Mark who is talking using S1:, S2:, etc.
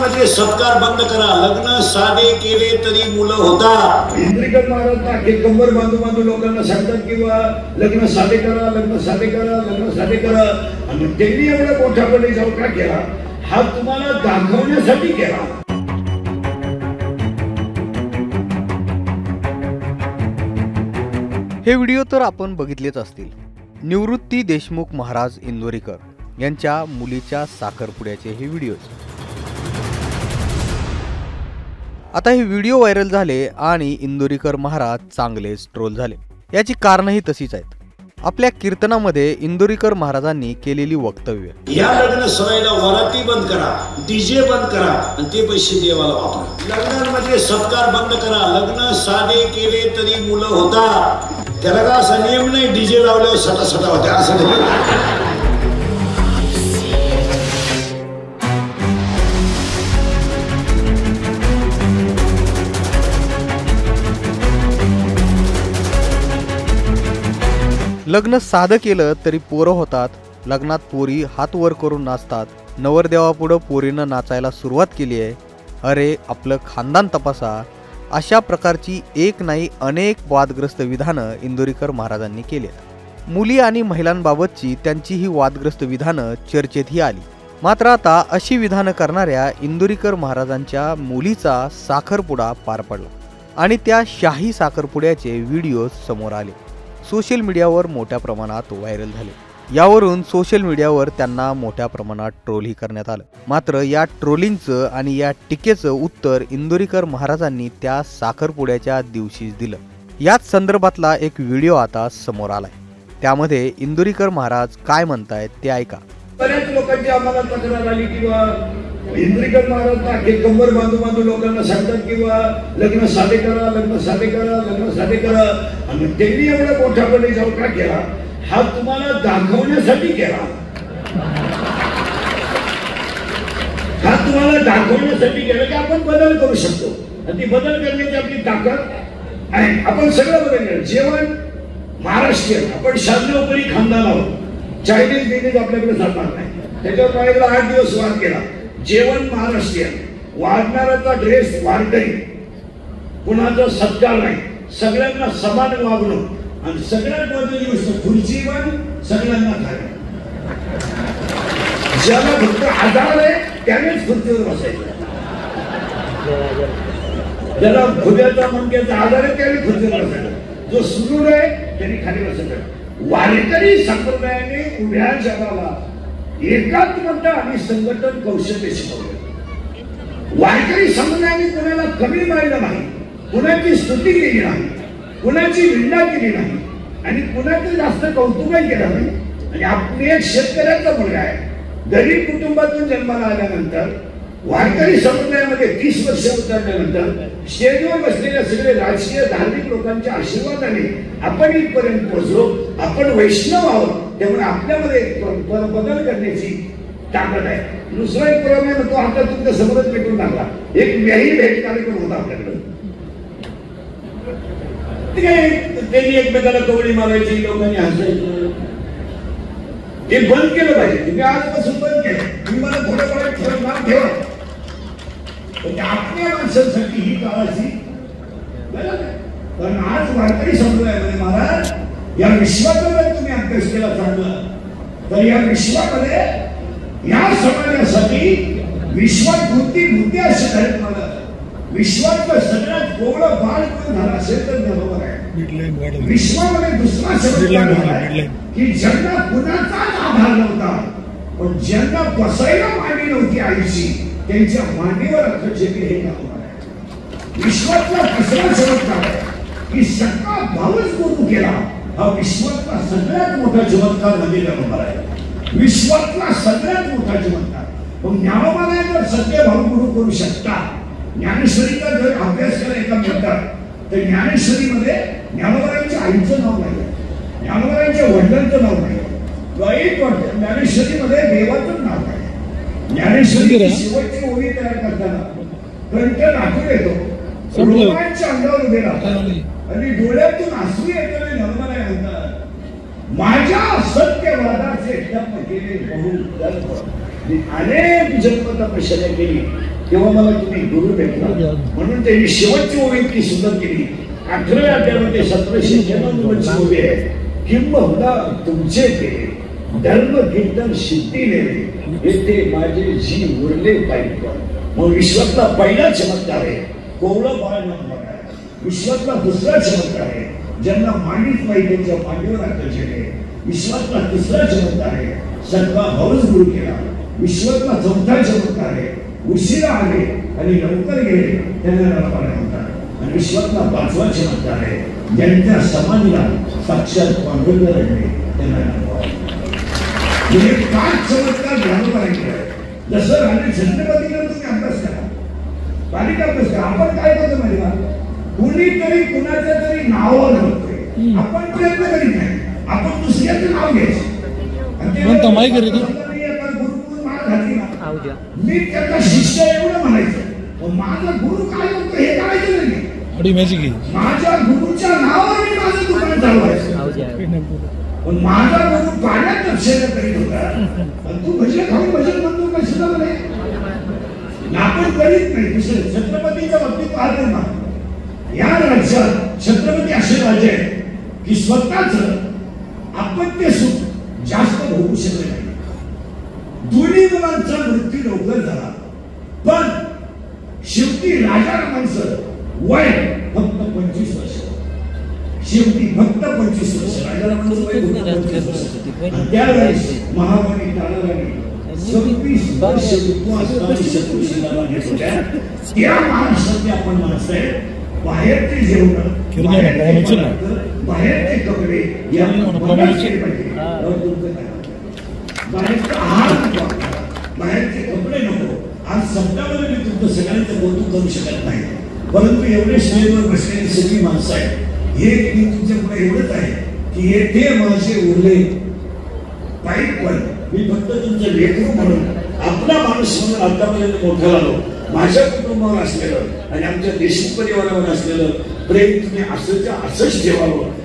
S1: लग्नामध्ये सत्कार बंद करा, लग्न साधे केले तरी मुलं होतात।
S2: इंद्रिकट महाराज हे कंबर बांधू लोकांना सांगतात किंवा लग्न साधे करा, लग्न साधे करा, लग्न साधे करा, आणि त्यांनी एवढा मोठ्यापणे जाऊन का केला, हा तुम्हाला दाखवण्यासाठी केला।
S3: हे व्हिडिओ तर आपण बघितलेच असतील। निवृत्ती देशमुख महाराज इंदोरीकर यांच्या मुलीच्या साखरपुड्याचे हे व्हिडिओज। आता हे व्हिडिओ व्हायरल झाले आणि इंदोरीकर महाराज चांगलेच ट्रोल झाले। याची कारणही तशीच आहेत। आपल्या कीर्तनामध्ये इंदोरीकर महाराजांनी केलेली वक्तव्य,
S1: या लग्न सराईला वराती बंद करा, डीजे बंद करा आणि ते पैसे देवाला वापरा। लग्नामध्ये सत्कार बंद करा, लग्न साधे केले तरी मुलं होतात। त्याला का असा नियम नाही डीजे लावल्यावर सटा होते असं नाही।
S3: लग्न साधं केलं तरी पोरं होतात। लग्नात पोरी हात वर करून नाचतात। नवरदेवापुढं पोरीनं नाचायला सुरुवात केली आहे। अरे आपलं खानदान तपासा। अशा प्रकारची एक नाही अनेक वादग्रस्त विधानं इंदोरीकर महाराजांनी केली। मुली आणि महिलांबाबतची त्यांची ही वादग्रस्त विधानं चर्चेतही आली। मात्र आता अशी विधानं करणाऱ्या इंदोरीकर महाराजांच्या मुलीचा साखरपुडा पार पडला आणि त्या शाही साखरपुड्याचे व्हिडिओ समोर आले। सोशल मीडियावर मोठ्या प्रमाणात व्हायरल झाले। यावरून सोशल मीडियावर त्यांना मोठ्या प्रमाणात ट्रोलही करण्यात आलं। मात्र या ट्रोलिंगचं आणि या टीकेचं उत्तर इंदोरीकर महाराजांनी त्या साखरपुड्याच्या दिवशीच दिलं। याच संदर्भातला एक व्हिडिओ आता समोर आलाय। त्यामध्ये इंदोरीकर महाराज काय म्हणतायत ते ऐका।
S2: बऱ्याच लोकांची आम्हाला तक्रार आली किंवा इंद्रिकट महाराज हे कंबर बांधू लोकांना सांगतात किंवा लग्न साधे करा, लग्न साधे करा, लग्न साधे करा, आणि त्यांनी एवढा मोठ्यापणे जाऊन का केला, हा तुम्हाला दाखवण्यासाठी केला। हा तुम्हाला दाखवण्यासाठी केला की आपण बदल करू शकतो आणि ती बदल करण्याची आपली ताकद आहे। आपण सगळं बदल केलं। जेवण महाराष्ट्रीयन, आपण शास्त्रोपरी खानदान आहोत। चायनीज बिनीज आपल्याकडे चालणार नाही। त्याच्यावर माझ्याकडे 8 दिवस वाद केला। जेवण महाराष्ट्रीयन, वाढणाऱ्याचा ड्रेस वारकरी, कुणाचा सत्कार नाही, सगळ्यांना समान वागणूक आणि सगळ्यात महत्त्वाची गोष्ट खुर्चीवर सगळ्यांना खायला। ज्याला फक्त आधार आहे त्यानेच खुर्चीवर बसायचं। ज्याला खुद्याचा मणक्याचा आधार आहे त्याने खुर्चीवर बसायचं। जो सुरूर आहे त्यांनी खाली बसायचं। वारकरी संप्रदायाने उभ्या जगाला एकात्मता आणि संघटन कौशल्य शिकवले। वारकरी संप्रदायाने कोणाला कमी मानलं नाही, कुणाची स्तुती केली नाही, कुणाची निंदा केली नाही आणि कुणाचं जास्त कौतुकही केलं नाही। आणि आपली एक शेतकऱ्याचा मुलगा आहे, गरीब कुटुंबातून जन्माला आल्यानंतर वारकरी संप्रदायामध्ये 30 वर्ष उतरल्यानंतर स्टेजवर बसलेल्या सगळे राजकीय धार्मिक लोकांच्या आशीर्वादाने आपण इथपर्यंत पोहोचलो। आपण वैष्णव आहोत, त्यामुळे आपल्यामध्ये बदल करण्याची ताकद आहे। दुसरा एक प्रॉब्लेम आहे, तो आता तुमच्या समोरच भेटून टाकला। एक व्याही भेट कार्यक्रम होता आपल्याकडे। त्यांनी एकमेकाला कवडी मारायची, लोकांनी हसायचं। हे बंद केलं पाहिजे। तुम्ही आजपासून बंद केलं। तुम्ही मला थोडं नाव ठेवा, पण आपल्या माणसांसाठी ही काळाची गरज आहे। कारण आज वारकरी संप्रदायामध्ये महाराज या विश्वाचा तुम्ही अभ्यास केला चांगला, तर या विश्वामध्ये या समाजासाठी विश्वात बुद्धी असे झाले। मला विश्वातलं सगळ्यात गोवळं बाळ कोण झाला असेल तर बरोबर आहे। विश्वामध्ये दुसरा शब्द की ज्यांना कुणाचाच आधार नव्हता, पण ज्यांना बसायला मांडी नव्हती आईची, त्यांच्या मांडीवर अर्थचेपी हे काम आहे। विश्वातला दुसरा चमत्कार आहे की सगळा भावच गुरु केला। हा विश्वातला सगळ्यात मोठा चमत्कार म्हणजे नंबर आहे। विश्वातला सगळ्यात मोठा चमत्कार। मग ज्ञानोबाला जर सत्य भाव गुरु करू शकता, ज्ञानेश्वरीचा जर अभ्यास केला एका मिनिटात, तर ज्ञानेश्वरीमध्ये ज्ञानोबाच्या आईचं नाव नाही, ज्ञानोबाच्या वडिलांचं नाव नाही, वाईट वाटतं। ज्ञानेश्वरीमध्ये देवाचं नाव नाही। ज्ञानेश्वरी शेवटची ओळी तयार करताना कंठ नाचून येतो, रोमांच्या अंगावर उभे राहतात आणि डोळ्यातून आसू येतो आणि नर्मदा म्हणतात, माझ्या सत्यवादाचे ठप्प केले बहु मी अनेक जन्म तपश्चर्या केली तेव्हा मला तुम्ही गुरु भेटला, म्हणून त्यांनी शेवटची ओवी ती सुद्धा केली. 18व्या अध्यायामध्ये 1796 ओवी आहे. किंबहुना तुमचे केले धर्म कीर्तन सिद्धीने येथे माझे जी उरले पाहिजे. मग विश्वातला पहिला चमत्कार आहे कोवळं बाळ न आहे. विश्वातला दुसरा चमत्कार आहे ज्यांना मांडीच पाहिजे त्यांच्या मांडीवर आकर्षण. विश्वातला तिसरा चमत्कार आहे सगळा हौस गुरु केला. विश्वातला चौथा चमत्कार आहे उशिरा आले आणि लवकर गेले त्यांना नरपाला म्हणतात. आणि विश्वातला 5वा चमत्कार आहे ज्यांच्या समाधीला साक्षात पांडुरंग रडले त्यांना नरपाला. म्हणजे 5 चमत्कार ज्ञानोबाईंकडे. जसं राणे छत्रपतीकडे तुम्ही अभ्यास करा, बारीक अभ्यास करा. आपण काय करतो माहिती का, कुणीतरी कुणाच्या तरी नावावर बघतोय, आपण प्रयत्न करीत नाही, आपण दुसऱ्याचं नाव घ्यायचं. मी त्याचा शिष्य एवढं म्हणायचं, माझा गुरु काय म्हणतो हे करायचं नाही. माझ्या गुरुच्या नावावर मी माझं दुकान चालवायचं. पण माझा गुरु पाण्यात लक्षण करीत होता, तू भजन खाऊन भजन म्हणतो काय सुद्धा नाही. आपण करीत नाही. दुसरं छत्रपतीच्या बाबतीत पाहतो ना, या राज्यात छत्रपती असे राजे आहेत की स्वतःच अपत्य सुख जास्त भोगू शकले नाही. दोन्ही मुलांचा मृत्यू लवकर झाला, पण शेवटी राजारामांचं वय फक्त 25 वर्ष. शेवटी फक्त 25 वर्ष राजारामांचं वय फक्त 25 वर्ष. त्यावेळेस महाराणी ताराराणी 26 वर्ष शत्रुशीला घेत होत्या. त्या महाराष्ट्रातले आपण माणसं आहे, बाहेरचे जेवण बाहेरचे कपडे या बाहेरचा आहार बाहेरचे कपडे नको. आज शब्दामध्ये मी तुमचं सगळ्यांचं कौतुक करू शकत नाही, परंतु एवढे स्टेजवर बसलेली सगळी माणसं आहेत. हे मी तुमच्या पुढे एवढंच आहे की येथे माझे उरले पाईप पण मी फक्त तुमचं लेकरू म्हणून आपला माणूस म्हणून आतापर्यंत मोठा झालो. माझ्या कुटुंबावर असलेलं आणि आमच्या देशमुख परिवारावर असलेलं प्रेम तुम्ही असंच ठेवावं